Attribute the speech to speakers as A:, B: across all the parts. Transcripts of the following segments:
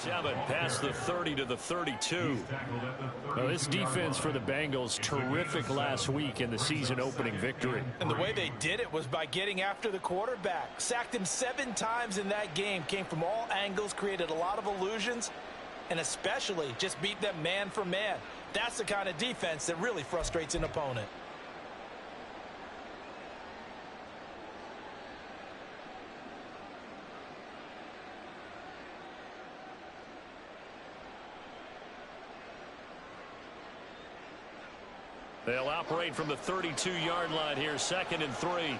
A: 7, past the 30 to the 32.
B: Well, this defense for the Bengals, terrific last week in the season-opening victory.
C: And the way they did it was by getting after the quarterback. Sacked him 7 times in that game. Came from all angles, created a lot of illusions, and especially just beat them man for man. That's the kind of defense that really frustrates an opponent.
A: They'll operate from the 32-yard line here, 2nd and 3.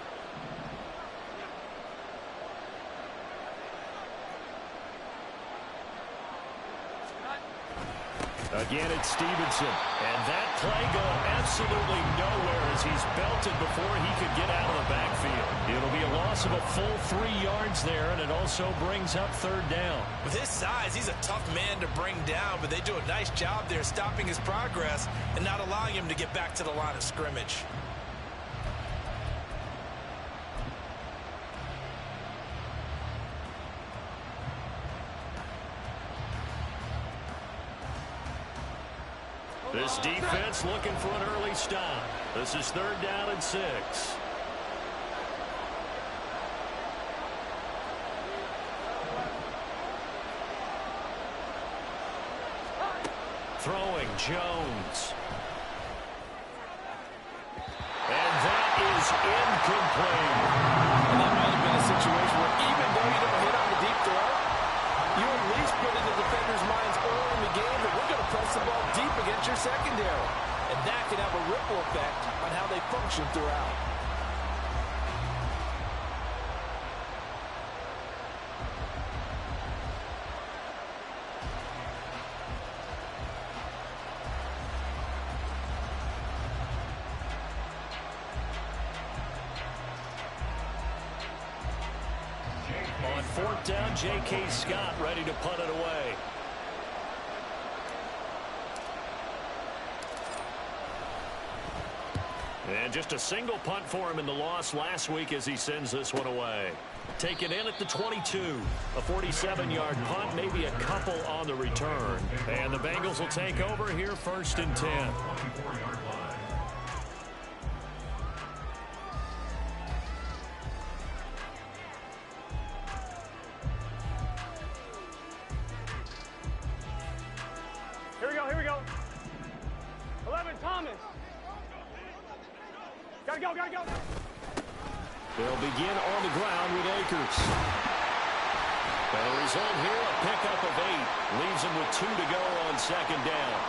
A: Again, it's Stevenson. And that play going absolutely nowhere as he's belted before he could get out of the backfield. It'll be a loss of a full 3 yards there, and it also brings up 3rd down.
C: With his size, he's a tough man to bring down, but they do a nice job there stopping his progress and not allowing him to get back to the line of scrimmage.
A: This defense looking for an early stop. This is 3rd down and 6. Throwing Jones. And that is incomplete.
C: And that might have been a situation where even though you don't hit on the deep throw, you at least put in the defender's minds early in the game that we're going to press the ball deep against your secondary. And that can have a ripple effect on how they function throughout.
A: On 4th down, J.K. Scott ready to punt it away. And just a single punt for him in the loss last week as he sends this one away. Taken in at the 22. A 47-yard punt, maybe a couple on the return. And the Bengals will take over here 1st and 10.
D: Here we go. 11, Thomas. Gotta go.
A: They'll begin on the ground with Akers. And the result here, a pickup of 8. Leaves him with 2 to go on 2nd down.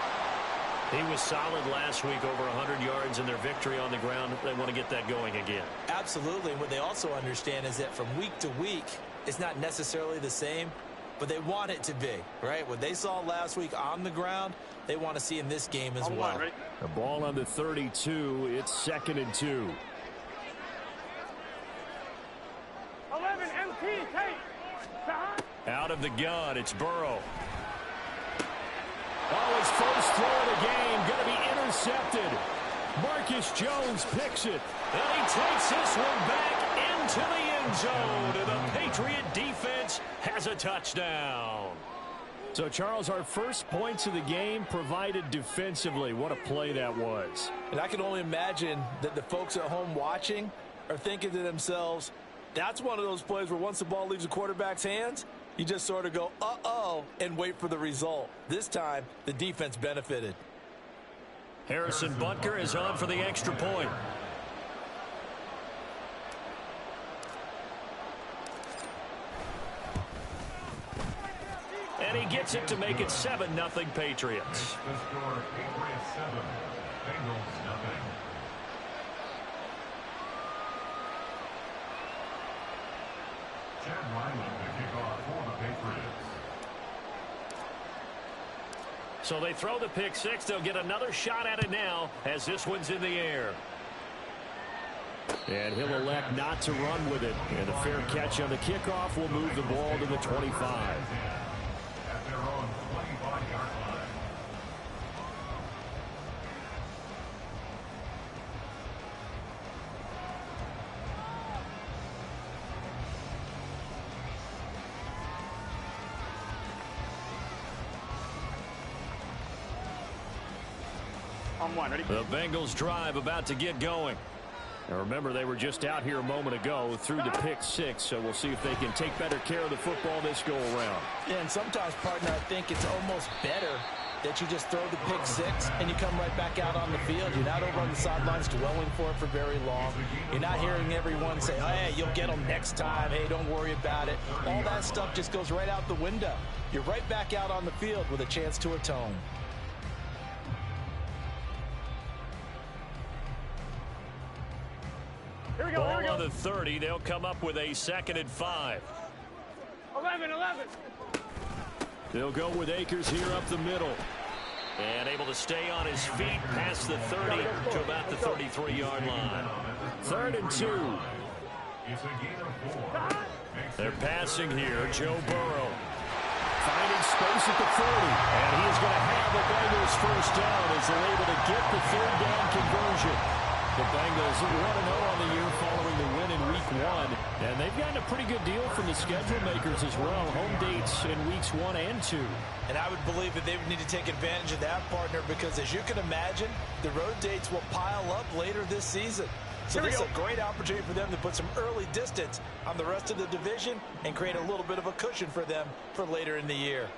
A: He was solid last week, over 100 yards in their victory on the ground. They want to get that going again.
C: Absolutely. And what they also understand is that from week to week, it's not necessarily the same, but they want it to be, right? What they saw last week on the ground, they want to see in this game as well.
A: The ball on the 32. It's 2nd and 2.
D: 11, MP, take.
A: Out of the gun, it's Burrow. Oh, his first throw of the game going to be intercepted. Marcus Jones picks it. And he takes this one back into the end zone. And the Patriot defense has a touchdown.
B: So, Charles, our first points of the game provided defensively. What a play that was.
C: And I can only imagine that the folks at home watching are thinking to themselves, that's one of those plays where once the ball leaves the quarterback's hands, you just sort of go, uh-oh, and wait for the result. This time, the defense benefited.
A: Harrison Butker is on for the extra point. And he gets it to make it 7-0 Patriots.
E: The score, Patriots 7, Bengals nothing. Chad Ryland to kick off for the Patriots.
A: So they throw the pick six. They'll get another shot at it now as this one's in the air.
B: And he'll elect not to run with it. And a fair catch on the kickoff will move the ball to the 25.
E: At their own 25-yard line.
D: On one, ready?
B: The Bengals drive about to get going. Now remember, they were just out here a moment ago through the pick six, so we'll see if they can take better care of the football this go around.
C: Yeah, and sometimes, partner, I think it's almost better that you just throw the pick six and you come right back out on the field. You're not over on the sidelines dwelling for it for very long. You're not hearing everyone say, oh, hey, you'll get them next time. Hey, don't worry about it. All that stuff just goes right out the window. You're right back out on the field with a chance to atone.
D: Here we go,
B: Ball
D: here we go.
B: on the 30. They'll come up with a 2nd and 5.
D: 11.
B: They'll go with Akers here up the middle. And able to stay on his feet past the 30 to about the 33-yard line. 3rd and 2.
E: It's a gain of 4.
B: They're passing here. Joe Burrow finding space at the 40. And he is going to have the Bengals first down as they're able to get the 3rd down conversion. The Bengals 1-0 on the year following the win in Week 1. And they've gotten a pretty good deal from the schedule makers as well. Home dates in Weeks 1 and 2.
C: And I would believe that they would need to take advantage of that, partner, because as you can imagine, the road dates will pile up later this season. So this is a great opportunity for them to put some early distance on the rest of the division and create a little bit of a cushion for them for later in the year.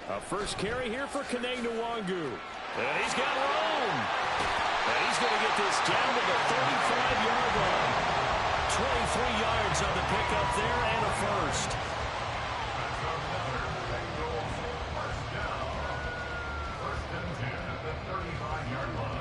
B: A first carry here for Kene Nwangu. And he's got room. And he's going to get this down to the 35-yard line. 23 yards on the pickup there and a first.
E: That's another Bengals first down. 1st and 10 at the 35-yard line.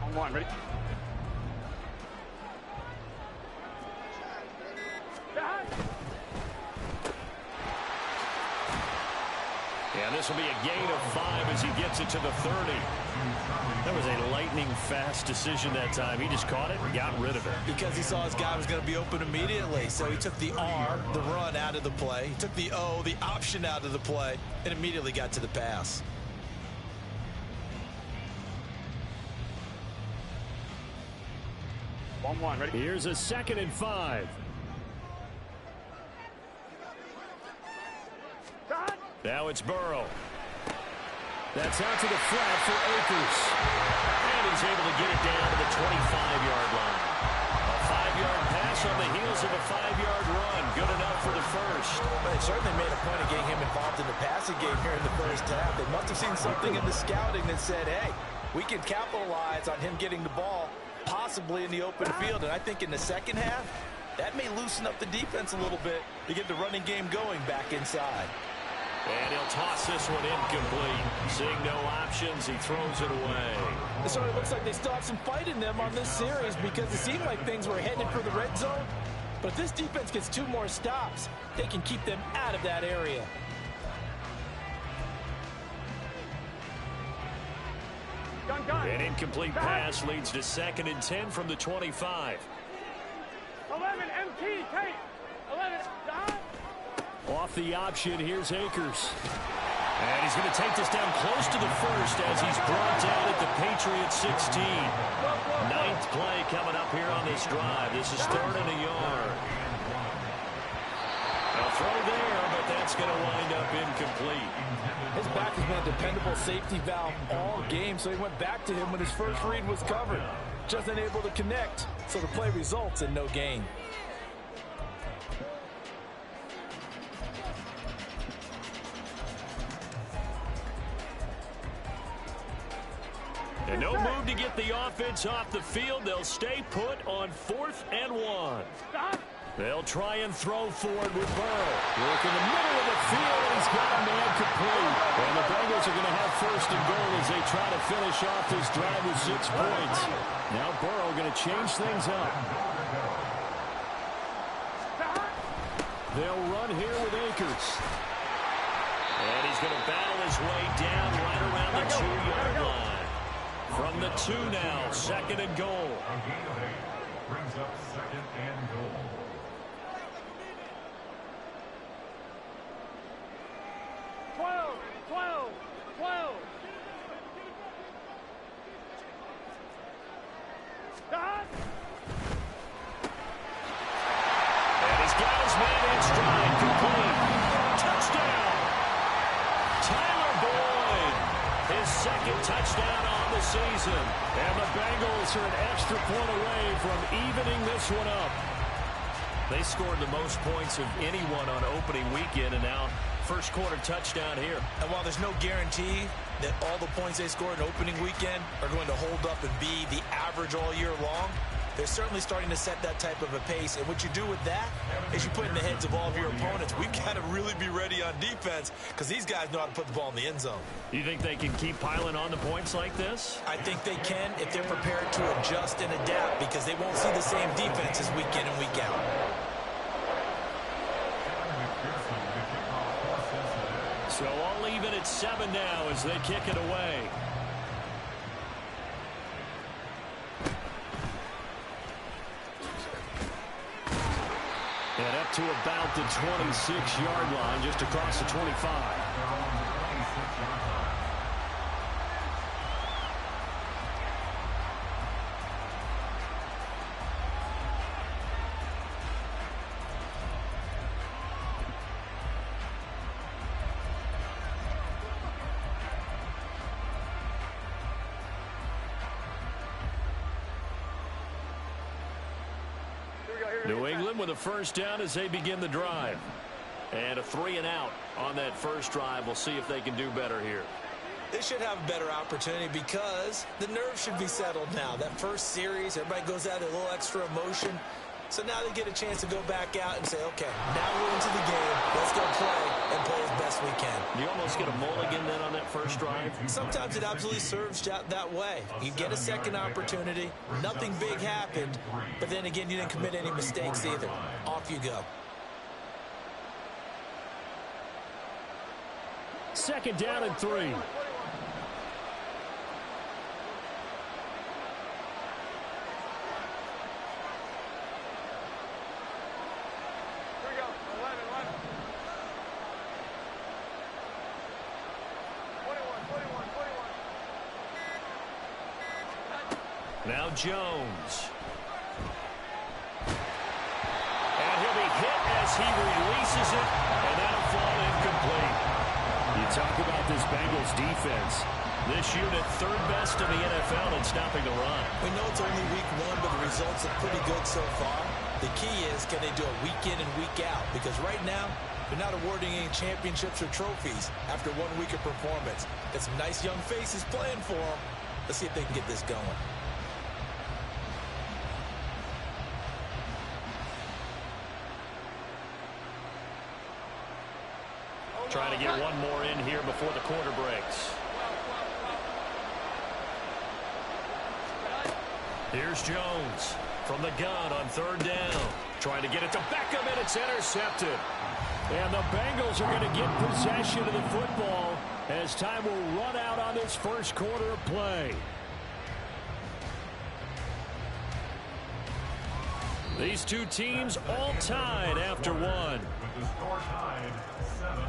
D: On one, ready?
B: And this will be a gain of 5 as he gets it to the 30. That was a lightning-fast decision that time. He just caught it and got rid of it.
C: Because he saw his guy was going to be open immediately. So he took the R, the run, out of the play. He took the O, the option, out of the play, and immediately got to the pass.
D: On one, ready?
B: Here's a 2nd and 5. Now it's Burrow. That's out to the flat for Akers. And he's able to get it down to the 25-yard line. A 5-yard pass on the heels of a 5-yard run. Good enough for the first.
C: They certainly made a point of getting him involved in the passing game here in the first half. They must have seen something in the scouting that said, hey, we can capitalize on him getting the ball possibly in the open field. And I think in the second half, that may loosen up the defense a little bit to get the running game going back inside.
B: And he'll toss this one incomplete. Seeing no options, he throws it away.
C: It sort of looks like they still have some fight in them on this series because it seemed like things were headed for the red zone. But if this defense gets 2 more stops, they can keep them out of that area.
B: An incomplete pass leads to 2nd and 10 from the 25.
D: 11, MT, Tate. 11,
B: Off the option, here's Akers. And he's going to take this down close to the first as he's brought down at the Patriots 16. 9th play coming up here on this drive. This is 3rd and a yard. A throw there, but that's going to wind up incomplete.
C: His back has been a dependable safety valve all game, so he went back to him when his first read was covered. Just unable to connect, so the play results in no gain.
B: And no move to get the offense off the field. They'll stay put on 4th and 1. They'll try and throw forward with Burrow. Work in the middle of the field, and he's got a man complete. And the Bengals are going to have 1st and goal as they try to finish off this drive with 6 points. Now Burrow going to change things up. They'll run here with Akers.
A: And he's going to battle his way down right around the 2-yard line. From the 2 now, 2nd and goal.
E: A gain of 8 brings up 2nd and goal.
A: And he's got his man in stride, complete. Touchdown! Tyler Boyd, his 2nd touchdown on the season. And the Bengals are an extra point away from evening this one up. They scored the most points of anyone on opening weekend, and now first quarter touchdown here.
C: And while there's no guarantee that all the points they scored in opening weekend are going to hold up and be the average all year long, they're certainly starting to set that type of a pace. And what you do with that is you put in the heads of all of your opponents, we've got to really be ready on defense because these guys know how to put the ball in the end zone.
A: You think they can keep piling on the points like this?
C: I think they can if they're prepared to adjust and adapt because they won't see the same defenses week in and week out.
A: So all even at 7 now as they kick it away. And up to about the 26-yard line, just across the 25. New England with a first down as they begin the drive. And a 3-and-out on that first drive. We'll see if they can do better here.
C: They should have a better opportunity because the nerves should be settled now. That first series, everybody goes out with a little extra emotion. So now they get a chance to go back out and say, okay, now we're into the game. Let's go play and play as best we can.
A: You almost get a mulligan then on that first drive?
C: Sometimes it absolutely serves that way. You get a second opportunity. Nothing big happened. But then again, you didn't commit any mistakes either. Off you go.
A: 2nd down and 3. Now Jones. And he'll be hit as he releases it, and that'll fall incomplete. You talk about this Bengals defense. This unit 3rd best in the NFL in stopping the run.
C: We know it's only week 1, but the results are pretty good so far. The key is, can they do it week in and week out? Because right now, they're not awarding any championships or trophies after 1 week of performance. Got some nice young faces playing for them. Let's see if they can get this going.
A: Trying to get one more in here before the quarter breaks. Here's Jones from the gun on 3rd down. Trying to get it to Beckham, and it's intercepted. And the Bengals are going to get possession of the football as time will run out on this first quarter of play. These two teams all tied after one.
E: With the score tied 7-7.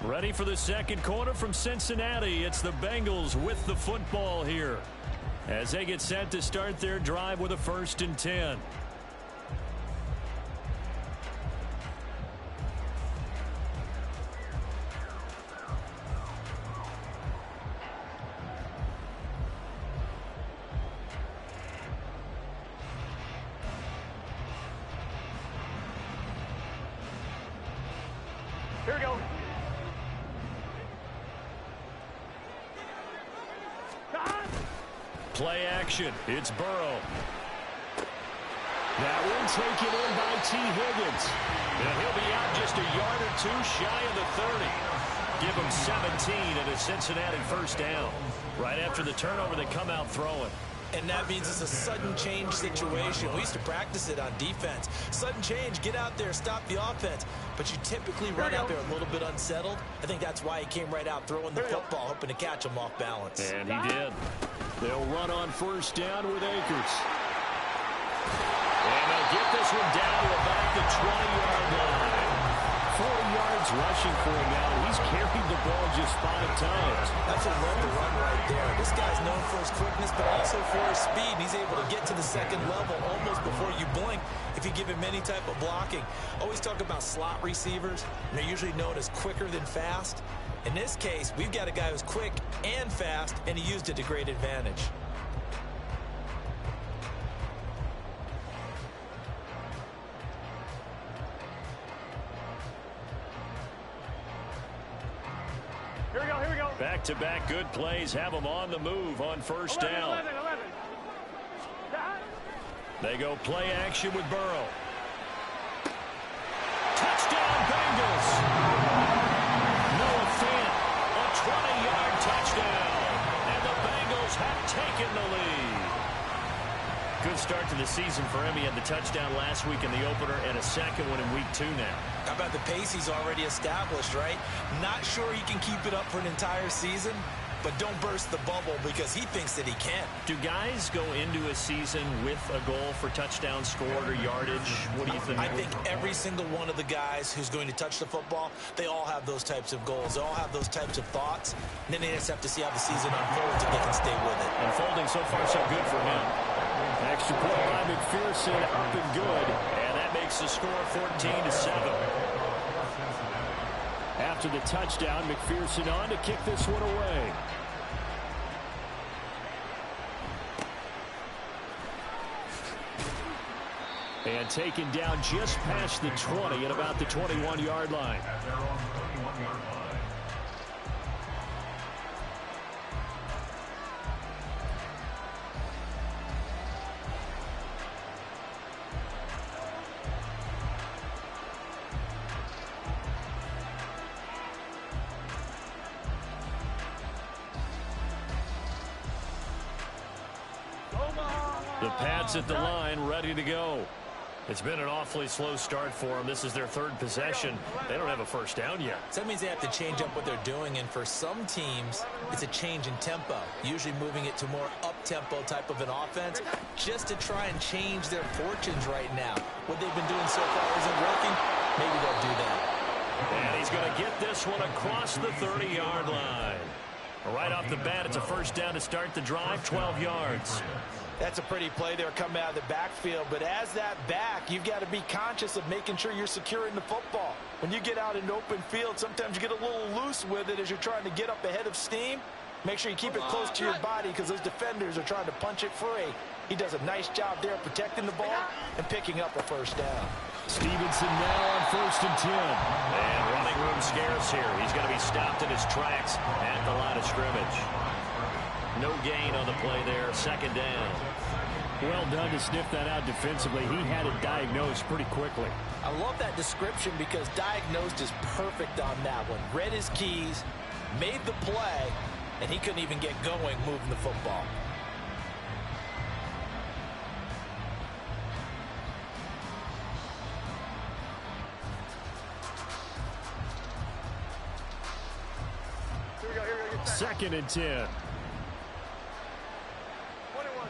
A: Ready for the second quarter from Cincinnati. It's the Bengals with the football here as they get set to start their drive with a 1st and 10.
D: Here we go.
A: Play action. It's Burrow. That one taken in by T. Higgins. And he'll be out just a yard or 2 shy of the 30. Give him 17 and a Cincinnati first down. Right after the turnover, they come out throwing.
C: And that means it's a sudden change situation. We used to practice it on defense. Sudden change, get out there, stop the offense. But you typically run out there a little bit unsettled. I think that's why he came right out throwing the football, hoping to catch him off balance.
A: And he did. They'll run on first down with Akers. And they'll get this one down to about the 20-yard line. 40 yards rushing for him now. He's carried the ball just 5 times.
C: That's a love to run right there. This guy's known for his quickness, but also for his speed. And he's able to get to the second level almost before you blink if you give him any type of blocking. Always talk about slot receivers. And they're usually known as quicker than fast. In this case, we've got a guy who's quick and fast, and he used it to great advantage.
D: Here we go.
A: Back-to-back good plays have them on the move on first down.
D: 11.
A: They go play action with Burrow. Touchdown, Bengals. Noah Fant, a 20-yard touchdown. And the Bengals have taken the lead. Good start to the season for him. He had the touchdown last week in the opener and a second one in week 2 now.
C: How about the pace he's already established, right? Not sure he can keep it up for an entire season, but don't burst the bubble because he thinks that he can.
A: Do guys go into a season with a goal for touchdown scored or yardage? What do you think?
C: I think every single one of the guys who's going to touch the football, they all have those types of goals. They all have those types of thoughts. And then they just have to see how the season unfolds if they can stay with it.
A: Unfolding so far so good for him. Extra point by McPherson, up and good. And that makes the score 14-7. After the touchdown, McPherson on to kick this one away. And taken down just past the 20 at about the 21-yard line.
E: At their own 21-yard line.
A: The Pats at the line, ready to go. It's been an awfully slow start for them. This is their 3rd possession. They don't have a first down yet.
C: So that means they have to change up what they're doing, and for some teams, it's a change in tempo, usually moving it to more up-tempo type of an offense, just to try and change their fortunes right now. What they've been doing so far isn't working. Maybe they'll do that.
A: And he's going to get this one across the 30-yard line. Right off the bat, it's a first down to start the drive, 12 yards.
C: That's a pretty play there coming out of the backfield, but as that back, you've got to be conscious of making sure you're securing the football. When you get out in open field, sometimes you get a little loose with it as you're trying to get up ahead of steam. Make sure you keep it close to your body because those defenders are trying to punch it free. He does a nice job there protecting the ball and picking up a first down.
A: Stevenson now on 1st and 10. And running room scarce here. He's going to be stopped in his tracks at the line of scrimmage. No gain on the play there. 2nd down. Well done to sniff that out defensively. He had it diagnosed pretty quickly.
C: I love that description because diagnosed is perfect on that one. Read his keys, made the play, and he couldn't even get going moving the football.
D: Here we go.
A: 2nd and 10.
D: 21.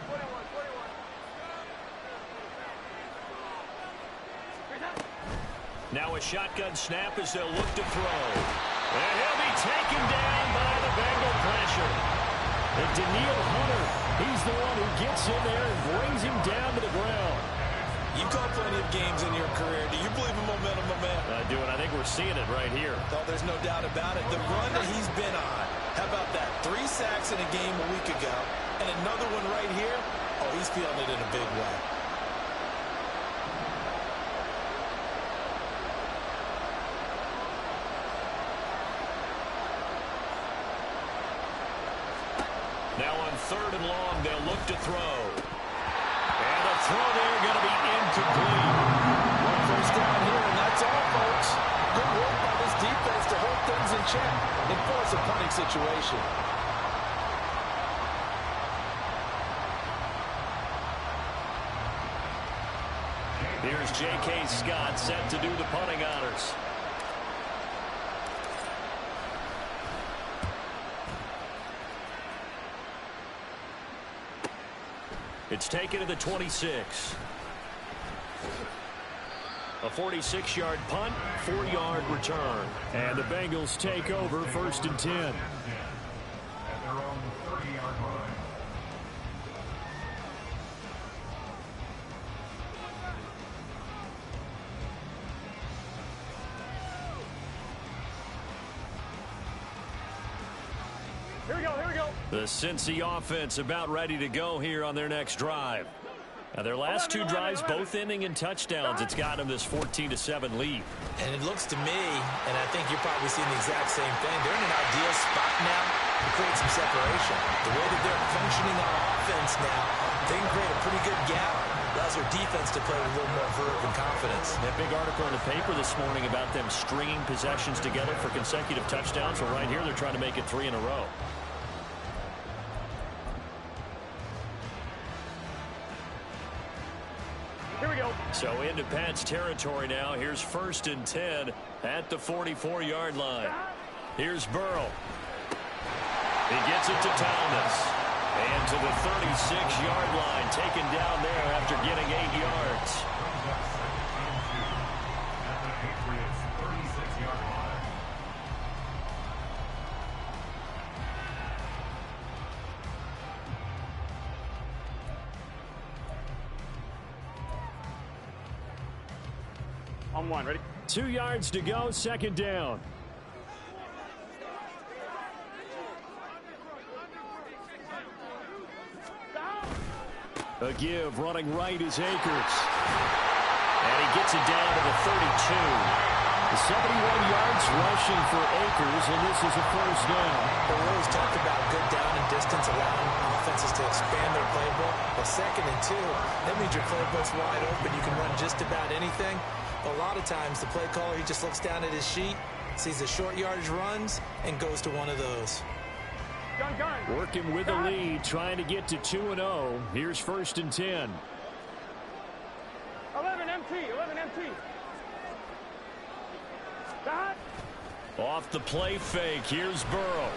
A: Now a shotgun snap as they'll look to throw. And he'll be taken down by the Bengal pressure. And Daniil Hunter, he's the one who gets in there and brings him down to the ground.
C: You've caught plenty of games in your career. Do you believe in momentum, my man?
A: I do, and I think we're seeing it right here.
C: Oh, there's no doubt about it. The run that he's been on. How about that? 3 sacks in a game a week ago. And another one right here. Oh, he's feeling it in a big way.
A: Now on 3rd and long, they'll look to throw. And the throw there going to be incomplete.
C: One first down here, and that's all, folks. Good work by this defense to hold things in check and force a punting situation.
A: Here's J.K. Scott set to do the punting honors. It's taken to the 26. A 46-yard punt, 4-yard return.
B: And the Bengals take over 1st and 10.
E: At their own 30-yard line.
D: Here we go, here we go.
A: The Cincy offense about ready to go here on their next drive. Now their last two drives both ending in touchdowns. It's got them this 14-7 lead.
C: And it looks to me, and I think you're probably seeing the exact same thing, they're in an ideal spot now to create some separation. The way that they're functioning on offense now, they can create a pretty good gap. Allows their defense to play with a little more verve and confidence.
A: That big article in the paper this morning about them stringing possessions together for consecutive touchdowns. Well, right here they're trying to make it 3 in a row.
D: Here we go.
A: So into Pat's territory now. Here's 1st and 10 at the 44-yard line. Here's Burrow. He gets it to Thomas. And to the 36-yard line, taken down there after getting 8 yards.
E: At the Patriots' 36-yard line.
D: On one, ready?
B: 2 yards to go, 2nd down. A give, running right is Akers.
A: And he gets it down to the 32.
B: 71 yards rushing for Akers, and this is a 1st down.
C: We always talked about good down and distance, allowing offenses to expand their playbook. But 2nd and 2, that means your playbook's wide open. You can run just about anything. But a lot of times, the play caller, he just looks down at his sheet, sees the short yardage runs, and goes to one of those.
D: Gun, gun.
B: Working with the lead, trying to get to 2-0. Here's 1st and 10.
D: 11 MT, 11 MT. Dot.
A: Off the play fake, here's Burrow.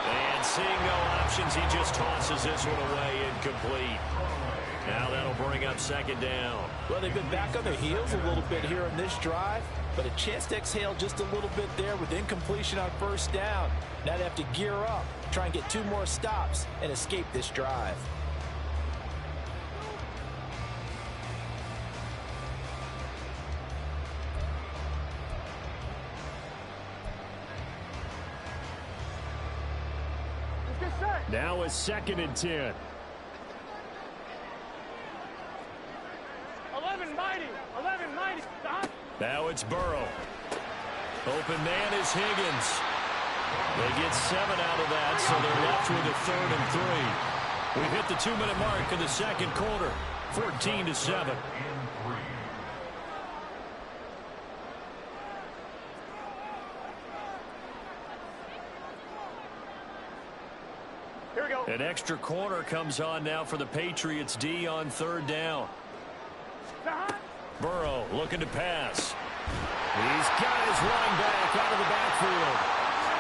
A: And seeing no options, he just tosses this one away, incomplete. Now that'll bring up 2nd down.
C: Well, they've been back on their heels a little bit here in this drive, but a chance to exhale just a little bit there with incompletion on 1st down. Now they have to gear up, try and get 2 more stops, and escape this drive.
D: Let's get set.
B: Now a 2nd and 10.
D: 11 mighty, 11 mighty. Dot.
A: Now it's Burrow. Open man is Higgins. They get 7 out of that, so they're left with a 3rd and 3. We've hit the 2-minute mark in the 2nd quarter. 14-7.
D: Here we go.
A: An extra corner comes on now for the Patriots D on 3rd down.
D: Dot.
A: Burrow looking to pass.
B: He's got his running back out of the backfield.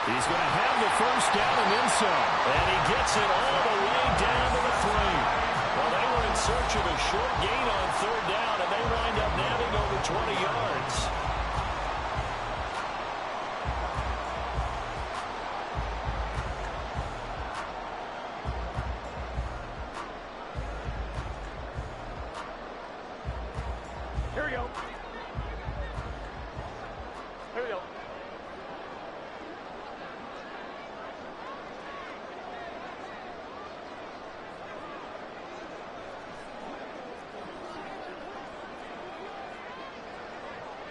B: He's going to have the 1st down and then some.
A: And he gets it all the way down to the 3. Well, they were in search of a short gain on 3rd down, and they wind up nabbing over 20 yards.
D: Here we go. Here we go.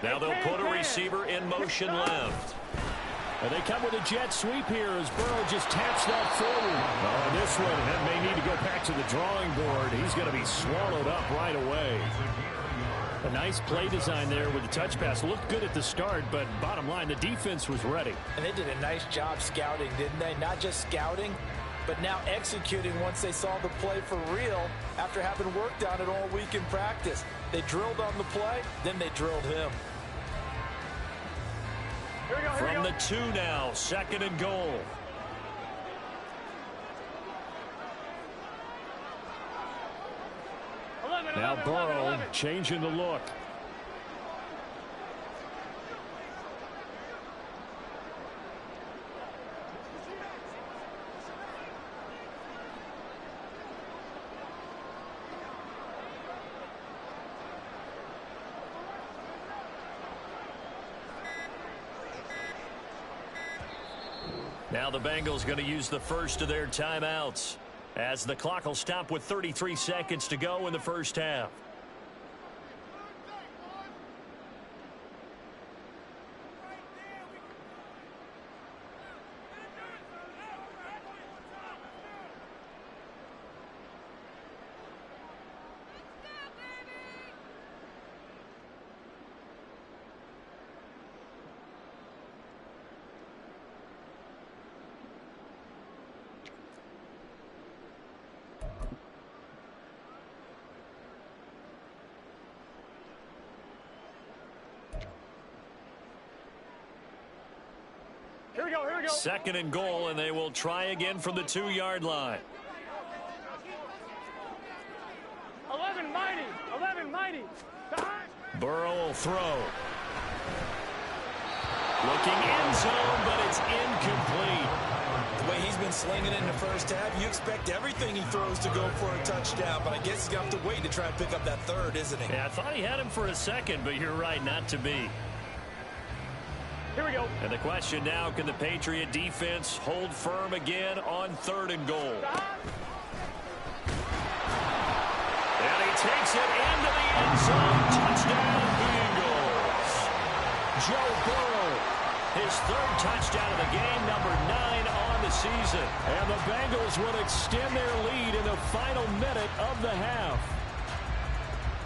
A: Now they'll put a receiver in motion left.
B: And they come with a jet sweep here as Burrow just taps that forward. Oh, this one may need to go back to the drawing board. He's going to be swallowed up right away. A nice play design there with the touch pass. Looked good at the start, but bottom line, the defense was ready.
C: And they did a nice job scouting, didn't they? Not just scouting, but now executing once they saw the play for real after having worked on it all week in practice. They drilled on the play, then they drilled him.
D: Here we go, here we
A: From
D: go.
A: the 2 now, 2nd and goal. Now Burrow changing the look. Now the Bengals going to use the first of their timeouts, as the clock will stop with 33 seconds to go in the first half.
D: Here we go, here we go.
A: 2nd and goal, and they will try again from the 2-yard line.
D: 11 mighty, 11 mighty.
A: Burrow will throw. Looking end zone, but it's incomplete.
C: The way he's been slinging it in the first half, you expect everything he throws to go for a touchdown, but I guess he's going to have to wait to try and pick up that third, isn't he?
A: Yeah, I thought he had him for a second, but you're right, not to be.
D: Here we go.
A: And the question now, can the Patriot defense hold firm again on 3rd and goal? And he takes it into the end zone. Touchdown, Eagles. Joe Burrow, his 3rd touchdown of the game, number 9 on the season. And the Bengals will extend their lead in the final minute of the half.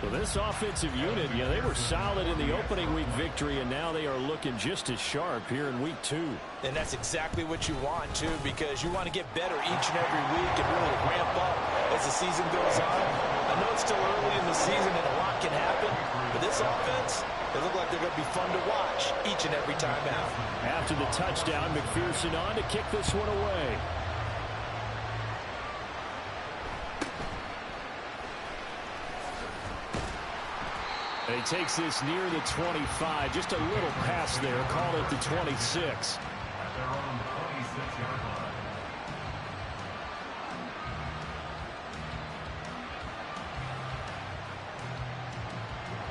A: So this offensive unit, they were solid in the opening week victory, and now they are looking just as sharp here in week 2.
C: And that's exactly what you want, too, because you want to get better each and every week and really ramp up as the season goes on. I know it's still early in the season and a lot can happen, but this offense, they look like they're going to be fun to watch each and every time out.
A: After the touchdown, McPherson on to kick this one away. And he takes this near the 25. Just a little pass there. Call it the 26.
E: At their own 26-yard line.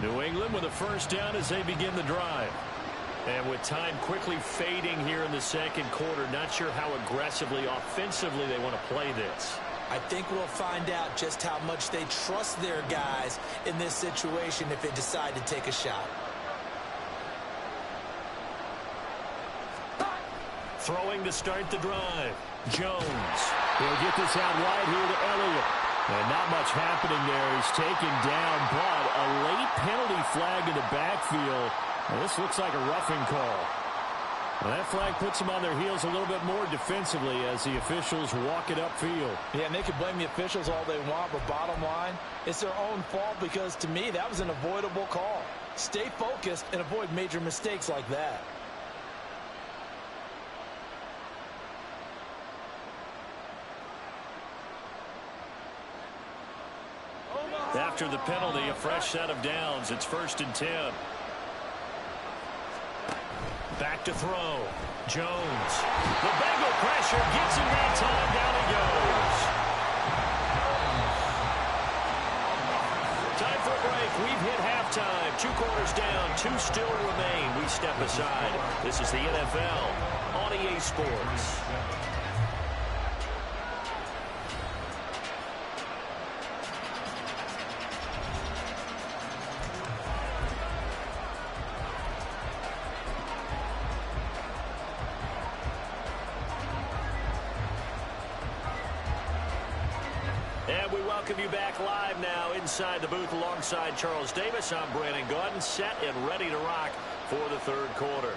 A: New England with a first down as they begin the drive. And with time quickly fading here in the 2nd quarter, not sure how aggressively, offensively they want to play this.
C: I think we'll find out just how much they trust their guys in this situation if they decide to take a shot.
A: Throwing to start the drive. Jones. He'll get this out wide here to Elliott. And not much happening there. He's taken down, but a late penalty flag in the backfield. Now, this looks like a roughing call. Well, that flag puts them on their heels a little bit more defensively as the officials walk it upfield.
C: Yeah, and they can blame the officials all they want, but bottom line, it's their own fault because, to me, that was an avoidable call. Stay focused and avoid major mistakes like that.
A: After the penalty, a fresh set of downs. It's 1st and 10. Back to throw. Jones. The Bengal pressure gets him that time. Down he goes. Time for a break. We've hit halftime. 2 quarters down. 2 still remain. We step aside. This is the NFL on EA Sports. Welcome you back live now inside the booth alongside Charles Davis. I'm Brandon Gaudin, set and ready to rock for the 3rd quarter.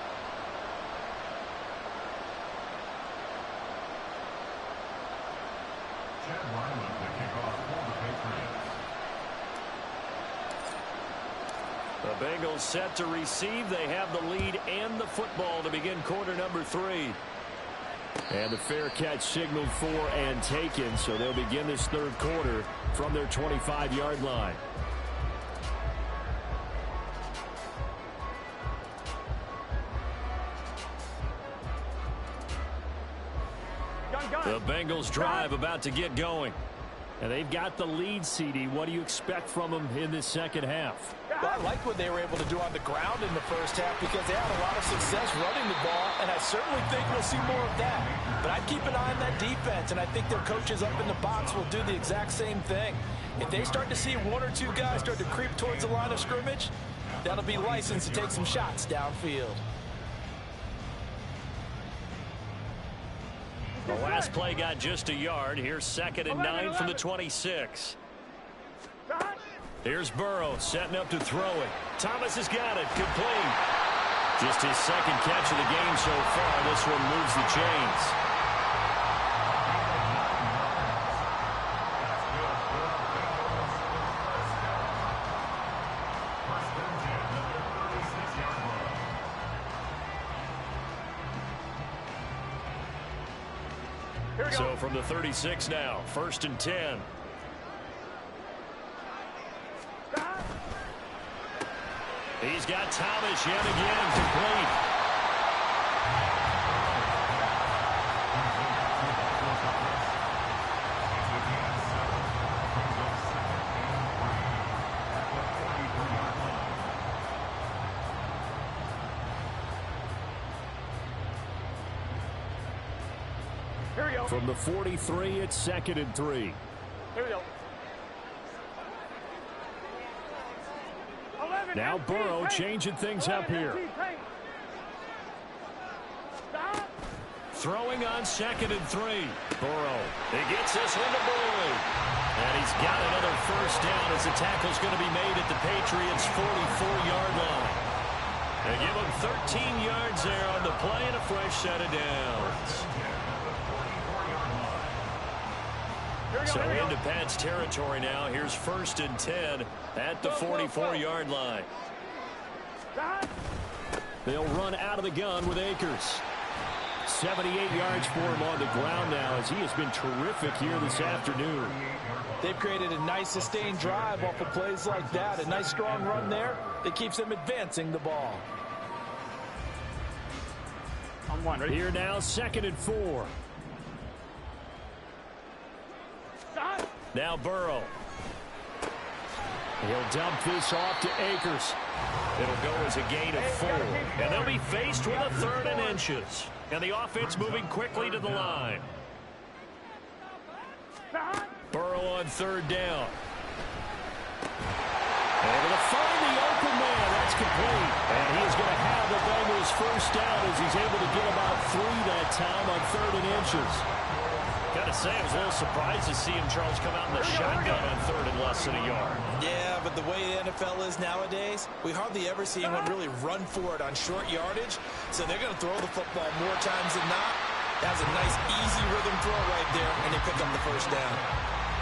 A: Bengals set to receive. They have the lead and the football to begin quarter number 3. And the fair catch signaled for and taken, so they'll begin this third quarter from their 25-yard line. The Bengals drive about to get going. And they've got the lead, CD. What do you expect from them in this second half?
C: Well, I like what they were able to do on the ground in the first half because they had a lot of success running the ball, and I certainly think we'll see more of that. But I'd keep an eye on that defense, and I think their coaches up in the box will do the exact same thing. If they start to see one or two guys start to creep towards the line of scrimmage, that'll be licensed to take some shots downfield.
A: The last play got just a yard. Here's 2nd and 9 from the 26. Here's Burrow setting up to throw it. Thomas has got it. Complete. Just his second catch of the game so far. This one moves the chains. So from the 36 now, 1st and 10. He's got Thomas yet again complete. From the 43, it's 2nd and 3.
D: Here we go.
A: Now Burrow changing things up here. Throwing on 2nd and 3. Burrow. He gets this one to Boyd. And he's got another first down as the tackle's going to be made at the Patriots' 44-yard line. They give him 13 yards there on the play and a fresh set of downs. So into Pat's territory now. Here's 1st and 10 at the 44-yard line. They'll run out of the gun with Akers. 78 yards for him on the ground now as he has been terrific here this afternoon.
C: They've created a nice sustained drive off of plays like that. A nice strong run there that keeps them advancing the ball.
D: On one. Ready?
A: Here now, 2nd and 4. Now Burrow. He'll dump this off to Akers. It'll go as a gain of 4. And they'll be faced with a 3rd and inches. And the offense moving quickly to the line. Burrow on 3rd down. Able to find the open man. That's complete. And he is going to have the Bengals first down as he's able to get about 3 that time on 3rd and inches. Got to say, I was a little surprised to see him, Charles, come out in the shotgun on 3rd and less than a yard.
C: Yeah, but the way the NFL is nowadays, we hardly ever see anyone really run for it on short yardage. So they're going to throw the football more times than not. That's a nice, easy rhythm throw right there, and they pick up the first down.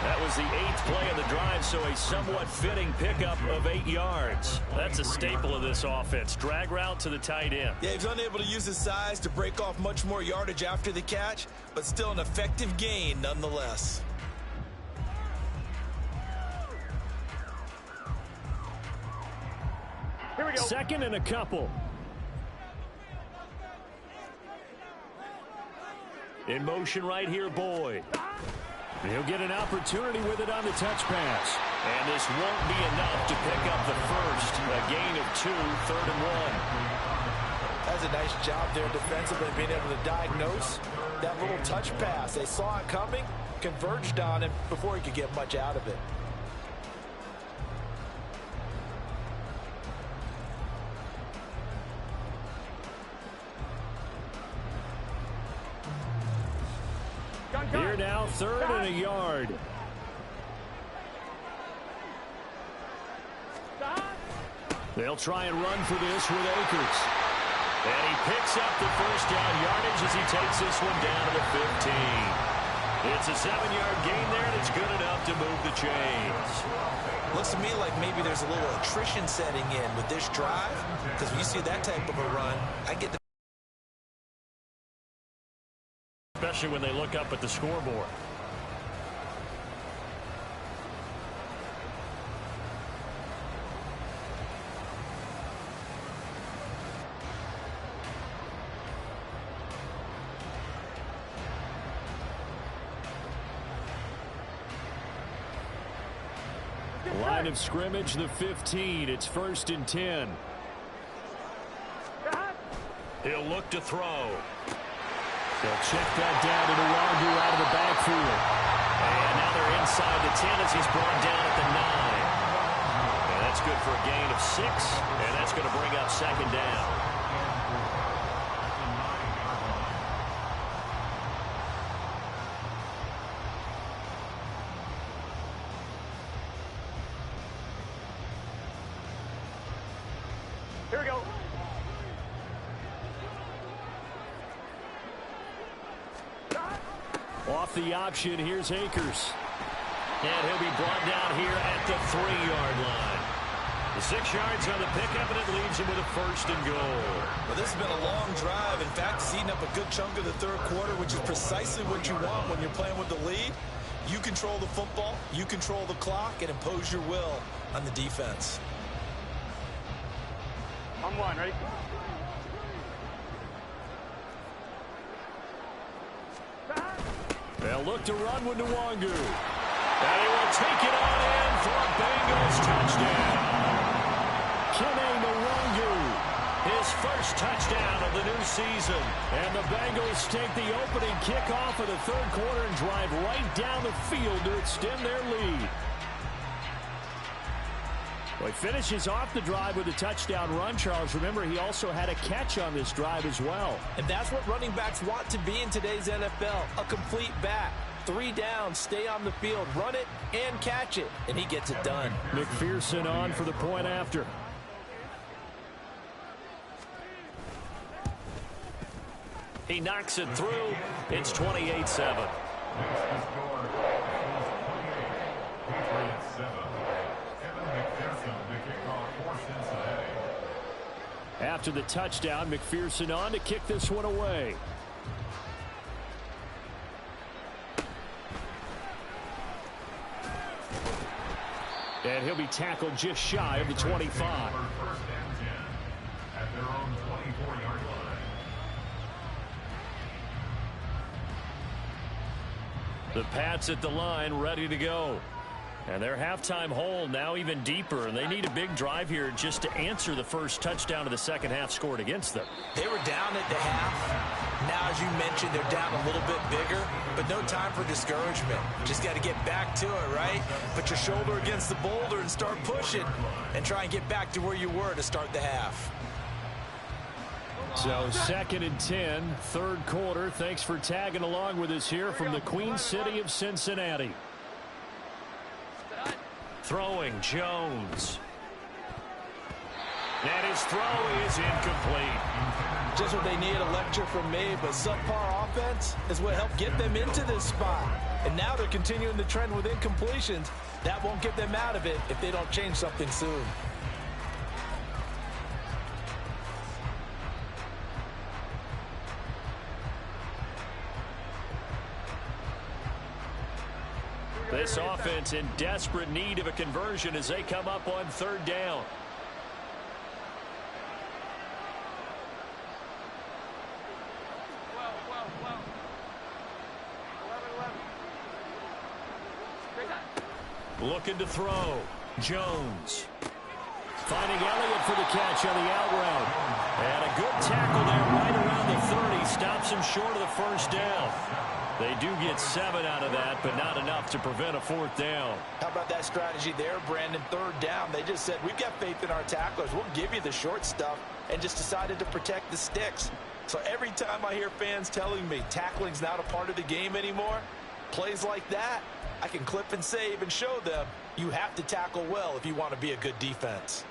A: That was the 8th play of the drive, so a somewhat fitting pickup of 8 yards. That's a staple of this offense. Drag route to the tight end.
C: Yeah, he's unable to use his size to break off much more yardage after the catch, but still an effective gain nonetheless.
D: Here we go.
A: 2nd and a couple. In motion right here, Boyd. He'll get an opportunity with it on the touch pass. And this won't be enough to pick up the first. A gain of 2, 3rd and 1.
C: That's a nice job there defensively, being able to diagnose that little touch pass. They saw it coming, converged on him before he could get much out of it.
A: Here now, 3rd and a yard. They'll try and run for this with Akers. And he picks up the first down yardage as he takes this one down to the 15. It's a 7-yard gain there, and it's good enough to move the chains.
C: Looks to me like maybe there's a little attrition setting in with this drive, because when you see that type of a run, I get the...
A: Especially when they look up at the scoreboard. Line of scrimmage, the 15. It's 1st and 10. He'll look to throw. They'll check that down to Nwangu out of the backfield. And now they're inside the 10 as he's brought down at the 9. And that's good for a gain of 6. And that's going to bring up 2nd down.
D: Here we go.
A: Off the option, here's Akers. And he'll be brought down here at the 3-yard line. The 6 yards on the pickup, and it leaves him with a 1st and goal.
C: Well, this has been a long drive. In fact, it's eating up a good chunk of the 3rd quarter, which is precisely what you want when you're playing with the lead. You control the football, you control the clock, and impose your will on the defense.
D: On one, ready?
A: They'll look to run with Nwangu. And he will take it on in for a Bengals touchdown. Kene Nwangu, his first touchdown of the new season. And the Bengals take the opening kickoff of the 3rd quarter and drive right down the field to extend their lead. Well, he finishes off the drive with a touchdown run, Charles. Remember, he also had a catch on this drive as well.
C: And that's what running backs want to be in today's NFL, a complete back. 3 downs, stay on the field, run it, and catch it. And he gets it done.
A: McPherson on for the point after. He knocks it through. It's 28-7. After the touchdown, McPherson on to kick this one away. And he'll be tackled just shy of the 25.
E: First and 10 at their own 24-yard line.
A: The Pats at the line, ready to go. And their halftime hole now even deeper, and they need a big drive here just to answer the first touchdown of the second half scored against them.
C: They were down at the half. Now, as you mentioned, they're down a little bit bigger, but no time for discouragement. Just got to get back to it, right? Put your shoulder against the boulder and start pushing, and try and get back to where you were to start the half.
A: So 2nd and 10, 3rd quarter. Thanks for tagging along with us here from the Queen City of Cincinnati. Throwing, Jones. And his throw is incomplete.
C: Just what they need, a lecture from me, but subpar offense is what helped get them into this spot. And now they're continuing the trend with incompletions. That won't get them out of it if they don't change something soon.
A: This offense in desperate need of a conversion as they come up on 3rd down. Looking to throw. Jones. Finding Elliott for the catch on the out route. And a good tackle there right around the 30. Stops him short of the 1st down. They do get 7 out of that, but not enough to prevent a 4th down.
C: How about that strategy there, Brandon? 3rd down. They just said, we've got faith in our tacklers. We'll give you the short stuff, and just decided to protect the sticks. So every time I hear fans telling me tackling's not a part of the game anymore, plays like that, I can clip and save and show them you have to tackle well if you want to be a good defense.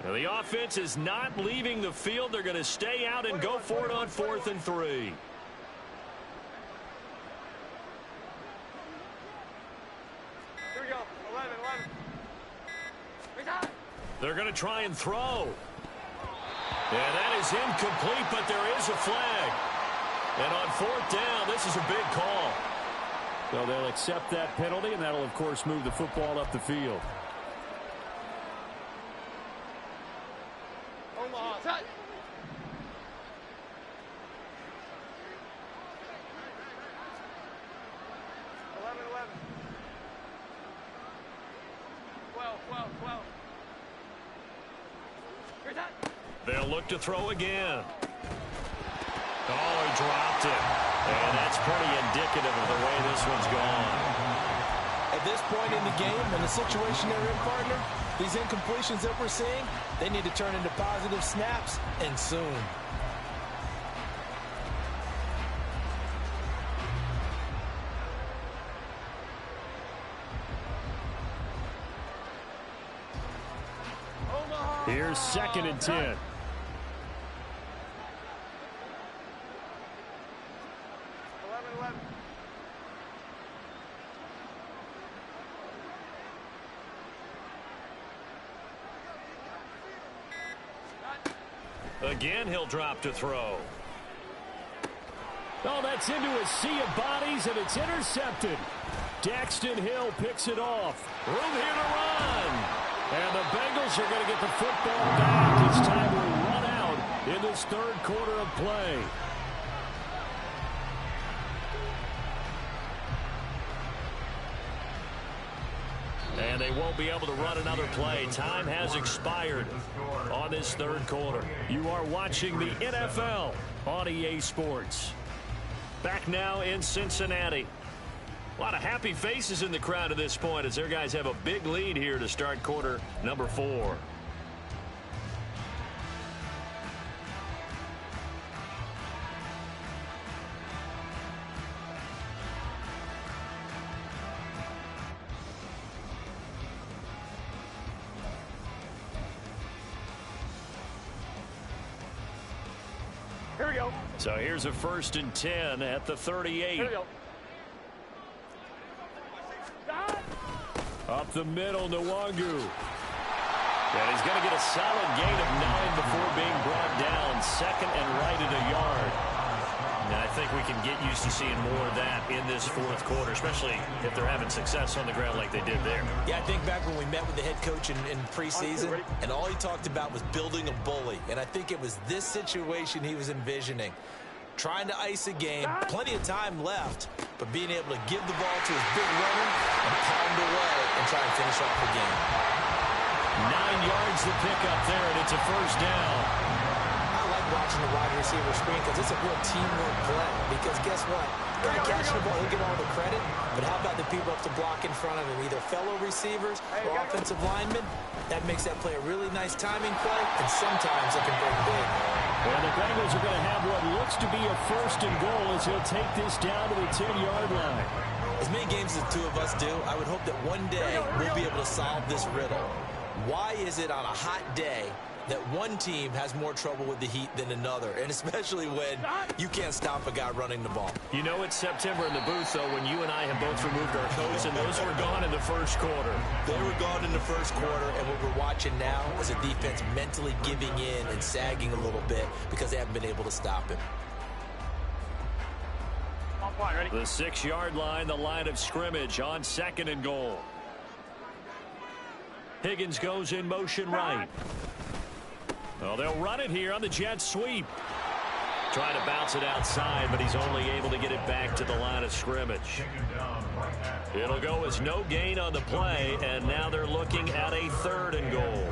A: Now the offense is not leaving the field. They're going to stay out and go for it on 4th and 3.
D: Here we go. 11.
A: They're going to try and throw. And that is incomplete, but there is a flag. And on 4th down, this is a big call.
B: So they'll accept that penalty, and that'll, of course, move the football up the field.
D: Omaha, touch. 11. 12. Here's that.
A: They'll look to throw again. Oh, he dropped it. And that's pretty indicative of the way this one's gone.
C: At this point in the game, in the situation they're in, partner, these incompletions that we're seeing, they need to turn into positive snaps, and soon.
B: Here's 2nd and 10.
A: Again, he'll drop to throw.
B: Oh, that's into a sea of bodies, and it's intercepted. Daxton Hill picks it off.
A: Room here to run.
B: And the Bengals are going to get the football back. It's time to run out in this 3rd quarter of play.
A: And they won't be able to run another play. Time has expired on this 3rd quarter.
B: You are watching the NFL on EA Sports.
A: Back now in Cincinnati. A lot of happy faces in the crowd at this point as their guys have a big lead here to start quarter number 4.
D: Here we go.
A: So here's a 1st and 10 at the 38.
D: Here we go.
B: Up the middle, Nwangu.
A: And he's going to get a solid gain of 9 before being brought down. 2nd and right at a yard. And I think we can get used to seeing more of that in this 4th quarter, especially if they're having success on the ground like they did there.
C: Yeah, I think back when we met with the head coach in preseason, and all he talked about was building a bully. And I think it was this situation he was envisioning. Trying to ice a game, plenty of time left, but being able to give the ball to his big runner and pound away and try and finish off the game.
A: 9 yards to pick up there, and it's a 1st down.
C: I like watching the wide receiver screen because it's a real teamwork play. Because guess what? Guy catching the ball, he'll get all the credit. But how about the people up to block in front of him, either fellow receivers or offensive linemen? That makes that play a really nice timing play, and sometimes it can break big.
B: And the Bengals are going to have what looks to be a 1st and goal as he'll take this down to the 10-yard line.
C: As many games as the two of us do, I would hope that one day we'll be able to solve this riddle. Why is it on a hot day that one team has more trouble with the heat than another, and especially when you can't stop a guy running the ball?
A: You know it's September in the booth, though, when you and I have both removed our coats, and those were gone in the 1st quarter.
C: They were gone in the 1st quarter, and what we're watching now is a defense mentally giving in and sagging a little bit because they haven't been able to stop him.
D: Ready?
A: The 6-yard line, the line of scrimmage on 2nd and goal. Higgins goes in motion right. Well, they'll run it here on the jet sweep. Trying to bounce it outside, but he's only able to get it back to the line of scrimmage. It'll go as no gain on the play, and now they're looking at a 3rd and goal.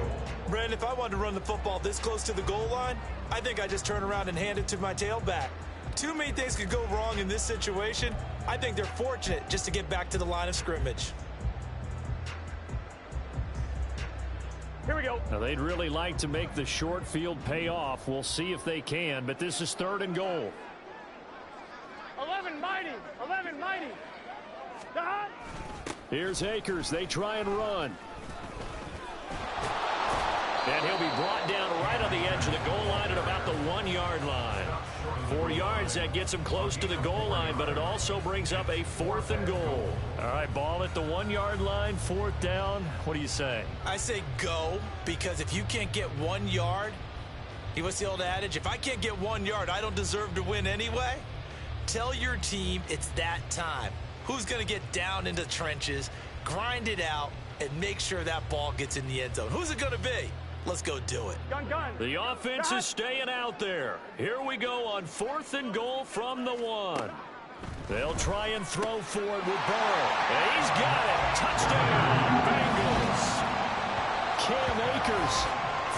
C: Brandon, if I wanted to run the football this close to the goal line, I think I just turn around and hand it to my tailback. Too many things could go wrong in this situation. I think they're fortunate just to get back to the line of scrimmage.
D: Here we go.
B: Now, they'd really like to make the short field pay off. We'll see if they can, but this is 3rd and goal.
D: 11 mighty.
B: Here's Akers. They try and run.
A: And he'll be brought down right on the edge of the goal line at about the 1-yard line. 4 yards, that gets him close to the goal line, but it also brings up a 4th and goal. All right, ball at the 1-yard line, 4th down. What do you say?
C: I say go, because if you can't get 1 yard, what's the old adage? If I can't get 1 yard, I don't deserve to win anyway. Tell your team it's that time. Who's going to get down into the trenches, grind it out, and make sure that ball gets in the end zone? Who's it going to be? Let's go do it.
D: Gun.
A: The offense is staying out there. Here we go on 4th and goal from the 1. They'll try and throw forward with Burrow. And he's got it. Touchdown, Bengals. Cam Akers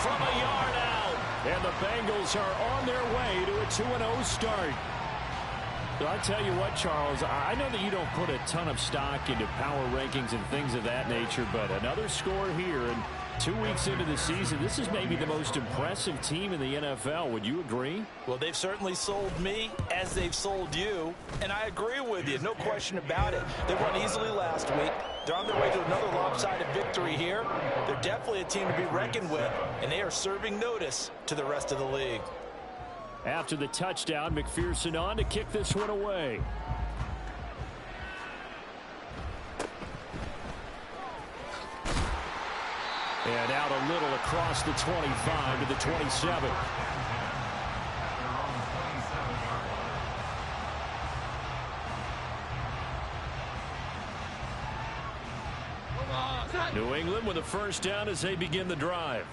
A: from a yard out. And the Bengals are on their way to a 2-0 start. So I tell you what, Charles, I know that you don't put a ton of stock into power rankings and things of that nature, but another score here, and 2 weeks into the season, this is maybe the most impressive team in the NFL. Would you agree?
C: Well, they've certainly sold me as they've sold you, and I agree with you, no question about it. They won easily last week. They're on their way to another lopsided victory here. They're definitely a team to be reckoned with, and they are serving notice to the rest of the league.
A: After the touchdown, McPherson on to kick this one away. And out a little across the 25 to the 27. New England with a first down as they begin the drive.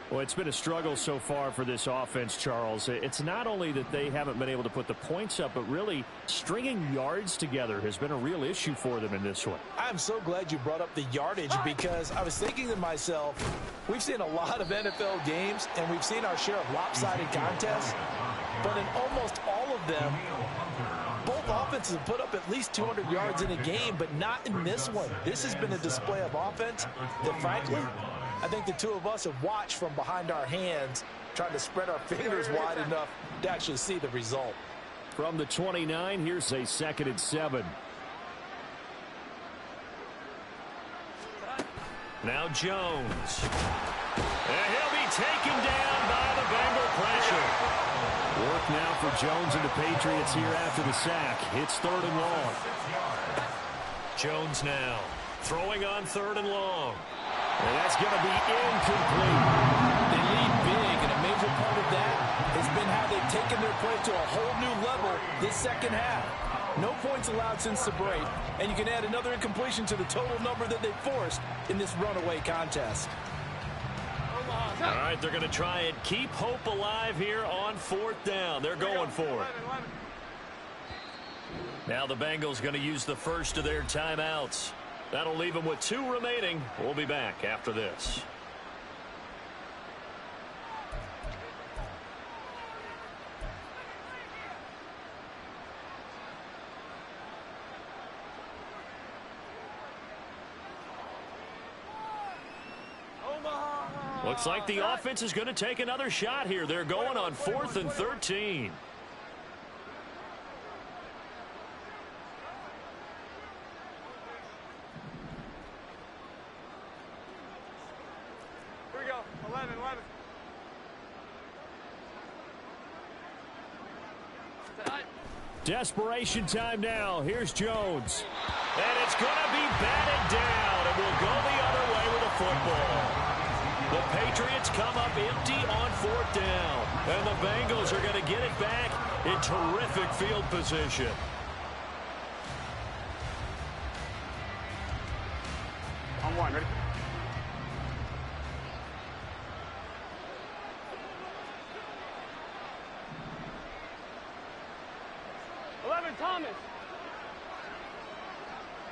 A: Well, it's been a struggle so far for this offense, Charles. It's not only that they haven't been able to put the points up, but really stringing yards together has been a real issue for them in this one.
C: I'm so glad you brought up the yardage, because I was thinking to myself, we've seen a lot of NFL games, and we've seen our share of lopsided contests, but in almost all of them, both offenses have put up at least 200 yards in a game, but not in this one. This has been a display of offense that, frankly, I think the two of us have watched from behind our hands, trying to spread our fingers wide enough to actually see the result.
A: From the 29, here's a 2nd and 7. Now Jones. And he'll be taken down by the Bengal pressure. Work now for Jones and the Patriots here after the sack. It's 3rd and long. Jones now throwing on 3rd and long. And that's going to be incomplete.
C: They lead big, and a major part of that has been how they've taken their play to a whole new level this second half. No points allowed since the break, and you can add another incompletion to the total number that they forced in this runaway contest.
A: All right, they're going to try and keep hope alive here on 4th down. They're going for it. Now the Bengals going to use the first of their timeouts. That'll leave them with 2 remaining. We'll be back after this. Looks like the offense is going to take another shot here. They're going on 4th and 13.
D: Here we go. 11.
A: Desperation time now. Here's Jones. And it's going to be batted down, and we'll go the other way with a football. The Patriots come up empty on 4th down, and the Bengals are going to get it back in terrific field position.
D: On 1, ready? Thomas.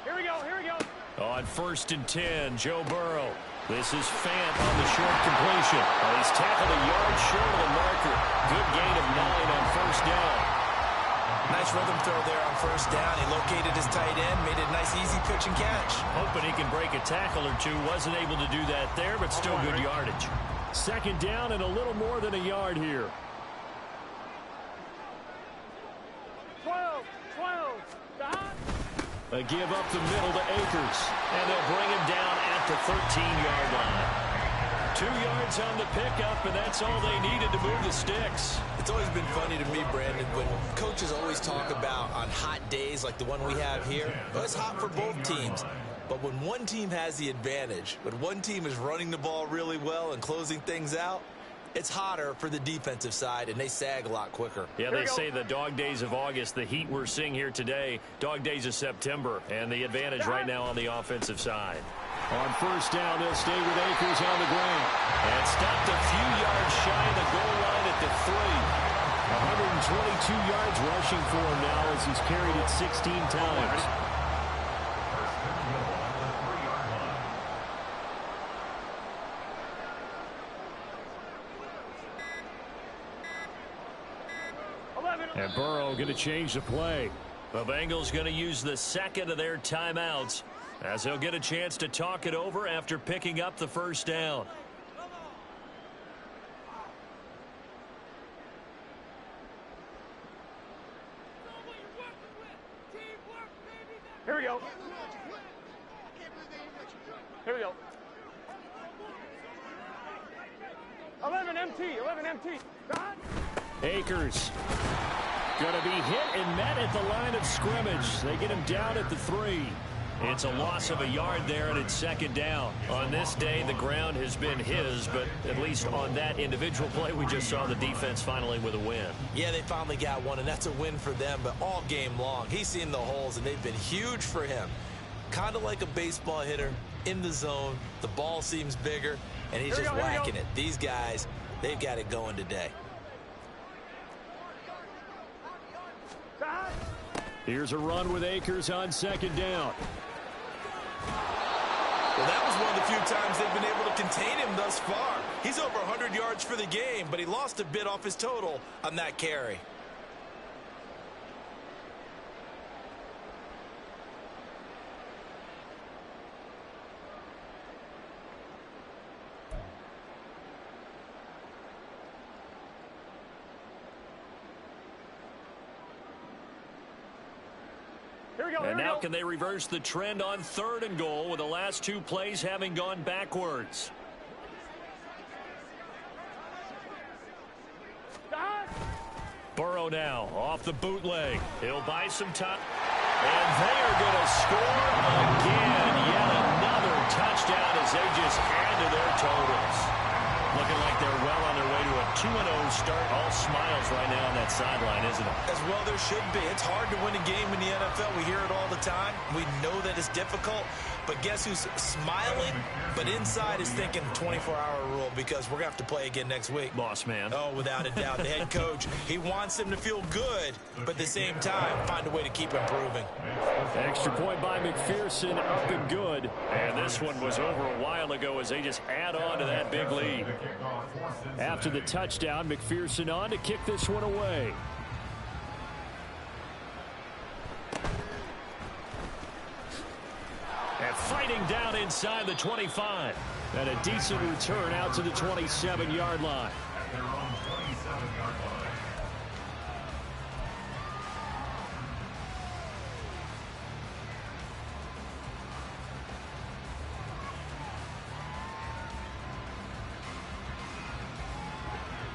D: Here we go.
A: On 1st and 10, Joe Burrow. This is Fant on the short completion. He's tackled a yard short of the marker. Good gain of 9 on 1st down.
C: Nice rhythm throw there on 1st down. He located his tight end, made it a nice, easy pitch and catch.
A: Hoping he can break a tackle or two. Wasn't able to do that there, but still good yardage. 2nd down and a little more than a yard here.
D: 12.
A: A give up the middle to Akers, and they'll bring him down at the 13-yard line. 2 yards on the pickup, and that's all they needed to move the sticks.
C: It's always been funny to me, Brandon, when coaches always talk about on hot days like the one we have here. Well, it's hot for both teams. But when one team has the advantage, when one team is running the ball really well and closing things out, it's hotter for the defensive side, and they sag a lot quicker.
A: Yeah, they say the dog days of August, the heat we're seeing here today, dog days of September, and the advantage right now on the offensive side. On first down, they'll stay with Akers on the ground. And stopped a few yards shy of the goal line at the 3. 122 yards rushing for him now as he's carried it 16 times. And Burrow going to change the play. The Bengals going to use the second of their timeouts as they'll get a chance to talk it over after picking up the first down.
D: Here we go. Here we go. 11 MT. 11 MT.
A: Akers going to be hit and met at the line of scrimmage. They get him down at the 3. It's a loss of a yard there, and it's second down. On this day, the ground has been his, but at least on that individual play, we just saw the defense finally with a win.
C: Yeah, they finally got one, and that's a win for them, but all game long, he's seen the holes, and they've been huge for him. Kind of like a baseball hitter in the zone. The ball seems bigger, and he's just whacking it. These guys, they've got it going today.
A: Here's a run with Akers on second down.
C: Well, that was one of the few times they've been able to contain him thus far. He's over 100 yards for the game, but he lost a bit off his total on that carry.
A: And now can they reverse the trend on 3rd and goal with the last 2 plays having gone backwards? Burrow now off the bootleg. He'll buy some time. And they are going to score again. Yet another touchdown as they just add to their totals. Looking like they're well on their way to a 2-0 start. All smiles right now on that sideline, isn't it?
C: As well there should be. It's hard to win a game in the NFL. We hear it all the time. We know that it's difficult. But guess who's smiling? But inside is thinking 24-hour rule because we're going to have to play again next week.
A: Boss man.
C: Oh, without a doubt. The head coach, he wants them to feel good, but at the same time, find a way to keep improving.
A: Extra point by McPherson, up and good. And this one was over a while ago as they just add on to that big lead. After the touchdown, McPherson on to kick this one away. And fighting down inside the 25. And a decent return out to the 27-yard line.
E: At their own 27-yard line.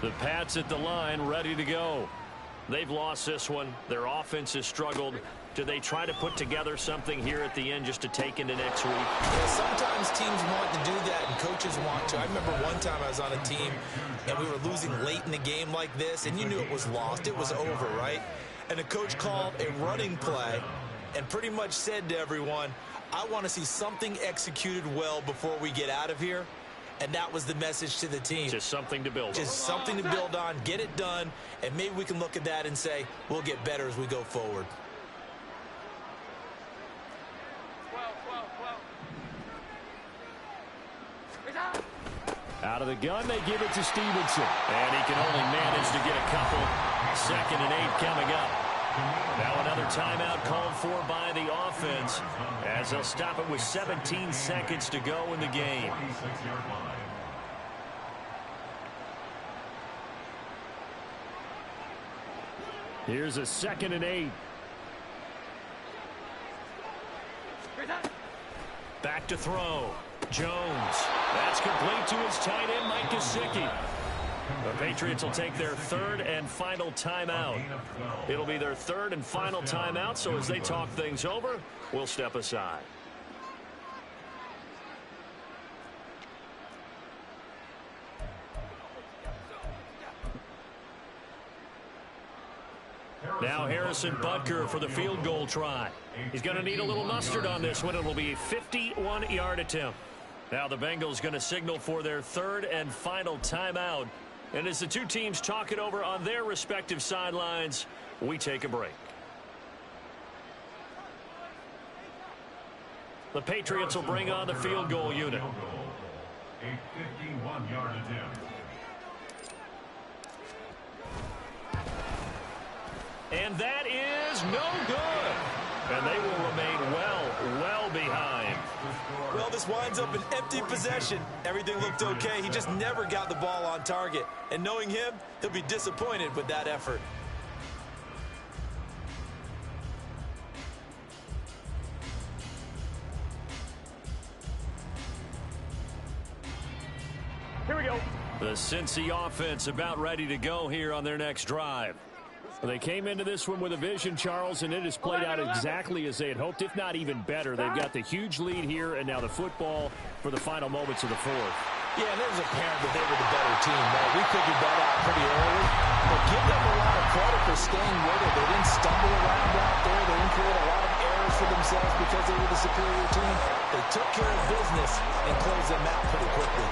A: The Pats at the line, ready to go. They've lost this one. Their offense has struggled. Do they try to put together something here at the end just to take into next week?
C: Yeah, sometimes teams want to do that and coaches want to. I remember one time I was on a team and we were losing late in the game like this, and you knew it was lost. It was over, right? And the coach called a running play and pretty much said to everyone, I want to see something executed well before we get out of here. And that was the message to the team.
A: Just something to build on.
C: Just something to build on, get it done, and maybe we can look at that and say, we'll get better as we go forward.
A: Out of the gun, they give it to Stevenson. And he can only manage to get a couple. 2nd and 8 coming up. Now another timeout called for by the offense as they'll stop it with 17 seconds to go in the game. Here's a 2nd and 8. Back to throw. Jones. That's Pass complete to his tight end, Mike Gesicki. The Patriots will take their third and final timeout. It'll be their third and final timeout, so as they talk things over, we'll step aside. Now Harrison Butker for the field goal try. He's going to need a little mustard on this one. It'll be a 51-yard attempt. Now the Bengals going to signal for their third and final timeout. And as the two teams talk it over on their respective sidelines, we take a break. The Patriots will bring on the field goal unit.
E: A 51-yard attempt.
A: And that is no good. And they will remain well behind.
C: Well, this winds up an empty possession. Everything looked okay. He just never got the ball on target. And knowing him, he'll be disappointed with that effort.
D: Here we go.
A: The Cincy offense about ready to go here on their next drive. They came into this one with a vision, Charles, and it has played out exactly as they had hoped, if not even better. They've got the huge lead here, and now the football for the final moments of the fourth.
C: Yeah, and it was apparent that they were the better team. Now, we figured that out pretty early, but give them a lot of credit for staying with it. They didn't stumble around out there. They didn't create a lot of errors for themselves because they were the superior team. They took care of business and closed them out pretty quickly.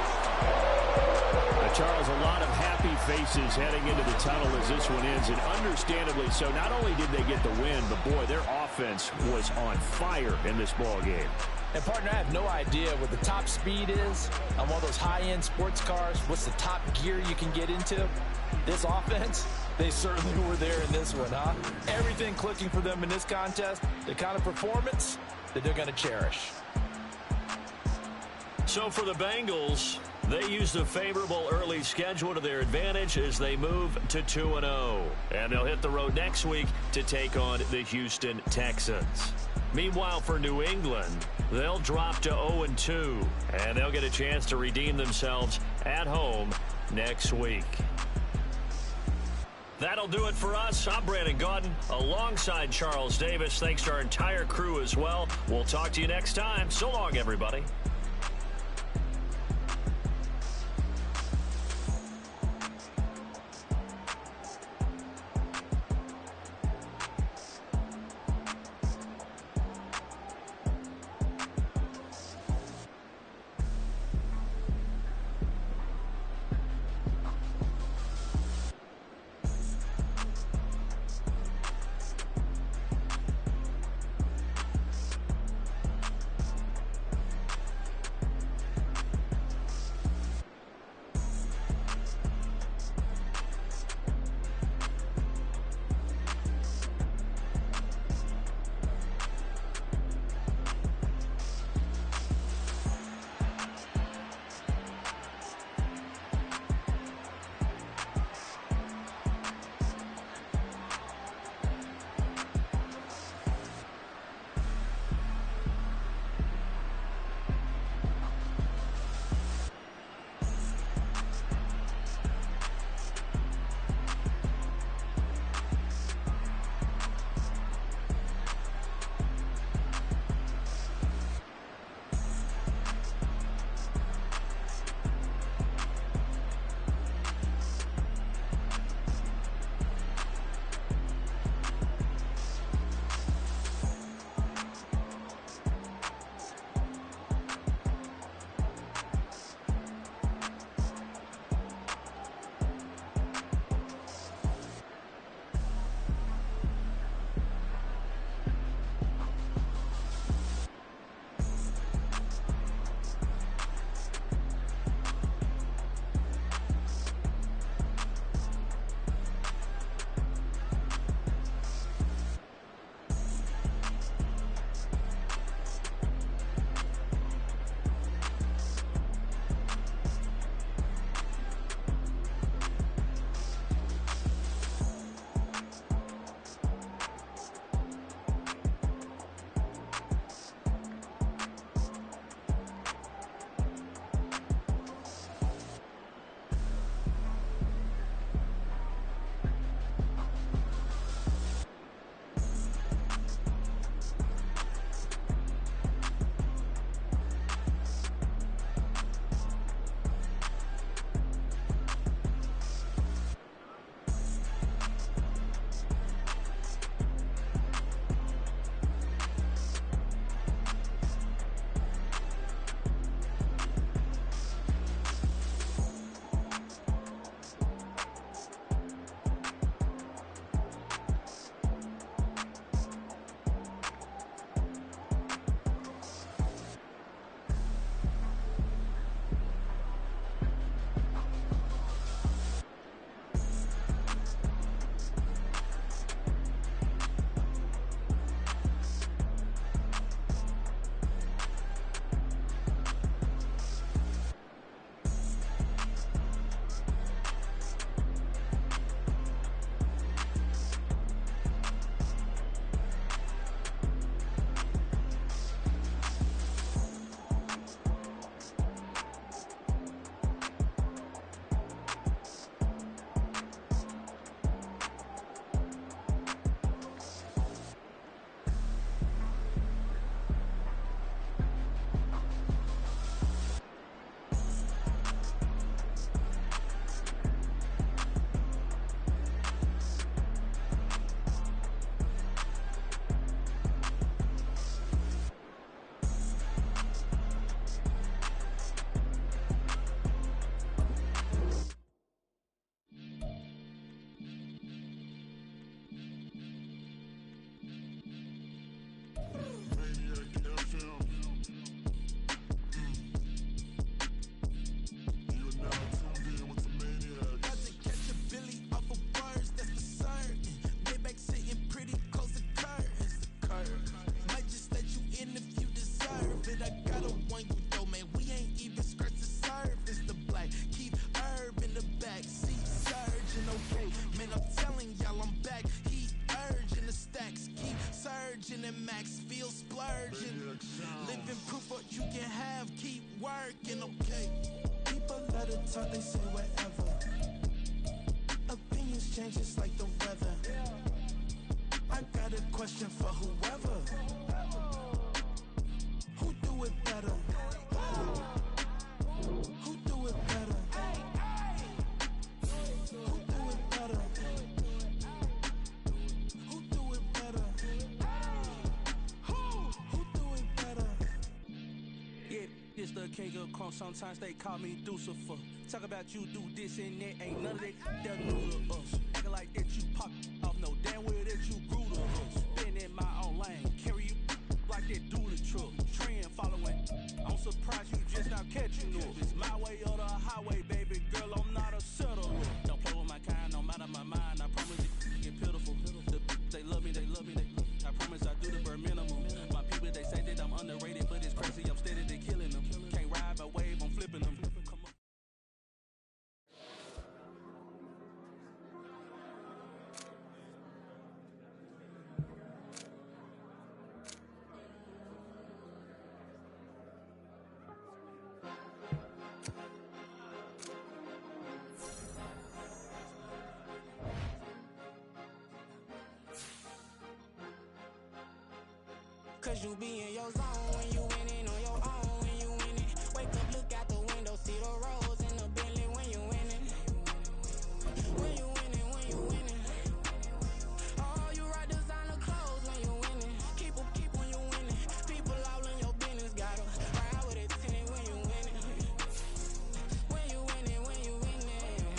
B: Charles, a lot of happy faces heading into the tunnel as this one ends, and understandably so. Not only did they get the win, but boy, their offense was on fire in this ball game.
C: And partner, I have no idea what the top speed is on one of those high-end sports cars. What's the top gear you can get into? This offense, they certainly were there in this one, huh? Everything clicking for them in this contest, the kind of performance that they're going to cherish.
A: So for the Bengals, they used a favorable early schedule to their advantage as they move to 2-0. And they'll hit the road next week to take on the Houston Texans. Meanwhile, for New England, they'll drop to 0-2. And they'll get a chance to redeem themselves at home next week. That'll do it for us. I'm Brandon Gaudin alongside Charles Davis. Thanks to our entire crew as well. We'll talk to you next time. So long, everybody.
F: virgin. Living proof what you can have, keep working, okay. People let it talk, they say whatever. Opinions change just like the weather. I got a question for whoever. Who do it better? Who do it better? Who do it better? Who do it better? Who do it better?
G: Yeah, it's the king of crunk. Sometimes they call me Lucifer. Talk about you do this and that. Ain't none of that new to us. Acting like that you pop off. No damn well that you grew to us. Been in my own lane. Carry you like that do the truck. Trend following. I'm surprised you just not catching up. It's my way or the highway, baby girl. I'm not a settler. Don't play with my kind, no matter my mind. I promise you get pitiful. They love me, they love me, they love me. I promise I do the bare minimum. My people, they say that I'm underrated, but it's crazy. I'm steady, they killing them. Can't ride my wave, I'm flipping them. Come on.
H: Cause you be in your zone when you winning on your own when you winning. Wake up, look out the window, see the rose in the Bentley when you winning. When you winning, when you winning. Oh, you ride designer clothes when you winning. Keep when you winning. People all in your business, gotta ride with it tinted when you winning. When you winning, when you winning.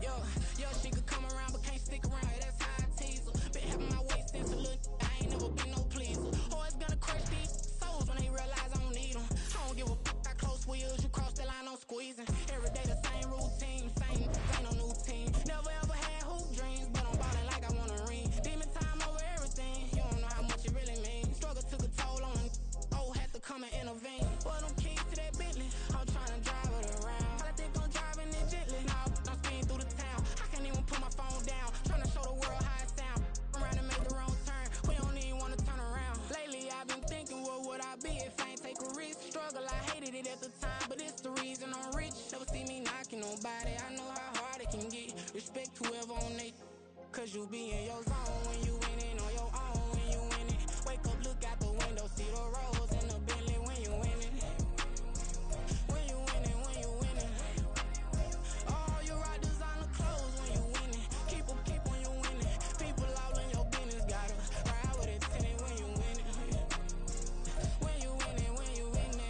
H: Yo, she could come around but can't stick around. That's how I tease her. Been having my way since a little. Never been no pleaser. Always gonna crush these souls when they realize I don't need them. I don't give a fuck how close we is. You cross the line, I'm squeezing. Every day the same routine, same ain't no new team. Never ever had hoop dreams, but I'm ballin' like I want a ring. Demon time over everything. You don't know how much it really means. Struggle took a toll on them. Oh, had to come and intervene. Well, them keys to that Bentley, I'm trying to drive it around. I think I'm driving it gently. Now I'm speeding through the town. I can't even put my phone down. Trying to show the world how it sound. Around and make the wrong turn. We don't even wanna turn around. Lately I've been thinking, what would I be if I ain't take a risk? Struggle, I hated it at the time, but it's the reason I'm rich. Never see me knocking nobody. I know how hard it can get. Respect whoever on they. Cause you be in your zone when you winning on your own when you winning. Wake up, look out the window, see the rose in the Bentley when you winning. When you winning, when you winning. Oh, you ride designer clothes when you winning. Keep when you winning. People all in your business, gotta ride with it tinted when you winning. When you winning, when you winning.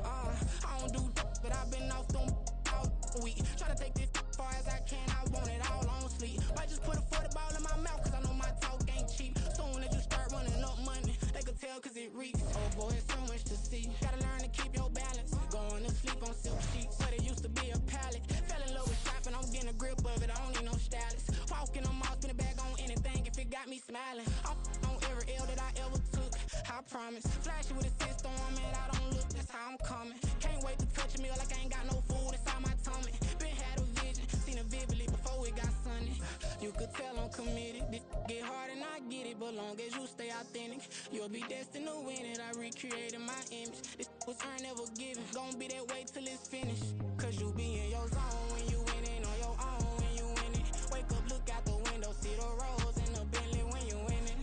H: I don't do but I've been off them all week. Tryna take this far as I can, I want it all on sleep. Might just put a 40 ball in my mouth, cause I know my talk ain't cheap. Soon as you start running up money, they could tell cause it reeks. Oh boy, it's so much to see. Gotta learn to keep your balance. Going to sleep on silk sheets, but it used to be a pallet. Fell in love with shopping, I'm getting a grip of it, I don't need no stylist. Walking on mall, spin a bag on anything if it got me smiling. I'm on every L that I ever took, I promise. Flashy with a system on man, I don't look, that's how I'm coming. Can't wait to touch a meal like I ain't got no food inside my tummy. Been had a vision, seen it vividly before it got sunny. You could tell I'm committed. This get hard and I get it, but long as you stay authentic, you'll be destined to win it. I recreated my image. This was earned, never given. Gonna be that way till it's finished. Cause you be in your zone when you winning on your own when you winning. Wake up, look out the window, see the rose in the Bentley when you winning.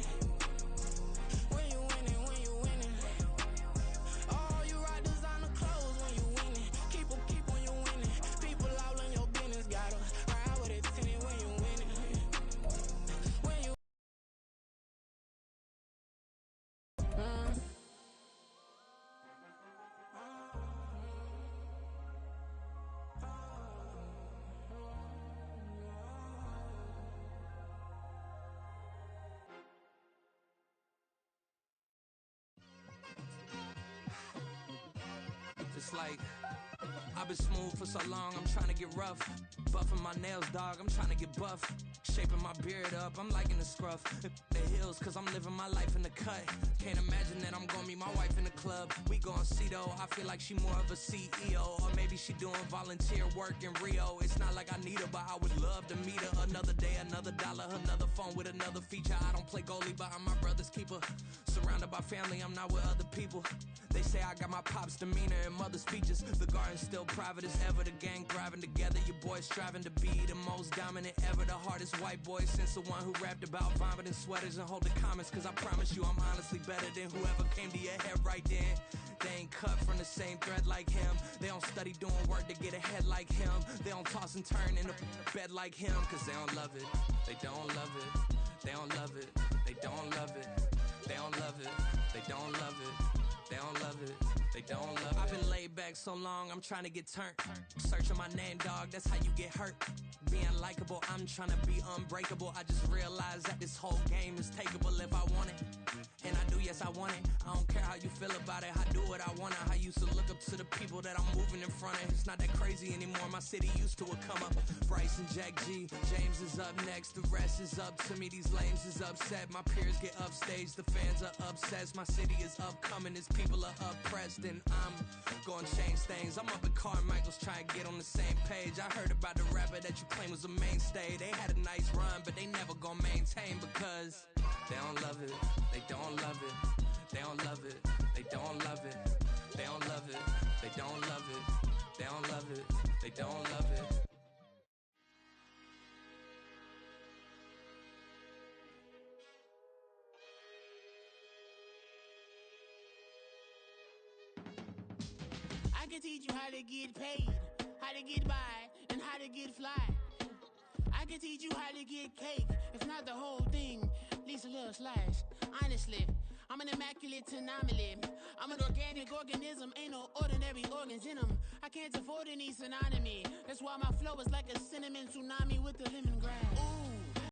H: When you winning, when you winning. Oh, you ride designer clothes when you winning. Keep when you winning. People all in your business, gotta ride with it tinted when you winning. When you
G: Just like I've been smooth for so long, I'm trying to get rough. Buffing my nails, dog, I'm trying to get buff. Shaping my beard up, I'm liking the scruff. The hills, cause I'm living my life in the cut. Can't imagine that I'm gonna meet my wife in the club. We gon' see though, I feel like she more of a CEO. Or maybe she doing volunteer work in Rio. It's not like I need her, but I would love to meet her. Another day, another dollar, another phone with another feature. I don't play goalie, but I'm my brother's keeper. Surrounded by family, I'm not with other people. They say I got my pop's demeanor and mother's features. The garden's still private as ever. The gang thriving together. Your boys striving to be the most dominant ever. The hardest white boy since the one who rapped about vomiting sweaters and holding comments. Cause I promise you I'm honestly better than whoever came to your head right then. They ain't cut from the same thread like him. They don't study doing work to get ahead like him. They don't toss and turn in the bed like him. Cause they don't love it. They don't love it. They don't love it. They don't love it. They don't love it. They don't love it. They don't love it, they don't love it. I've been laid back so long, I'm trying to get turned. Searching my name, dog, that's how you get hurt. Being likable, I'm trying to be unbreakable. I just realized that this whole game is takeable if I want it. And I do, yes, I want it. I don't care how you feel about it, I do what I want. I used to look up to the people that I'm moving in front of. It's not that crazy anymore, my city used to it come up. Bryce and Jack G, James is up next. The rest is up to me, these lames is upset. My peers get upstaged, the fans are obsessed. My city is upcoming, its people are oppressed. And I'm gonna change things. I'm up at Carmichael's trying to get on the same page. I heard about the rapper that you claim was a mainstay. They had a nice run, but they never gonna maintain because they don't love it, they don't love it, they don't love it, they don't love it, they don't love it, they don't love it, they don't love it, they don't love it.
H: I can teach you how to get paid, how to get by, and how to get fly. I can teach you how to get cake, if not the whole thing, at least a little slice. Honestly, I'm an immaculate anomaly. I'm an organic organism, ain't no ordinary organs in them. I can't afford any synonymy. That's why my flow is like a cinnamon tsunami with the lemongrass.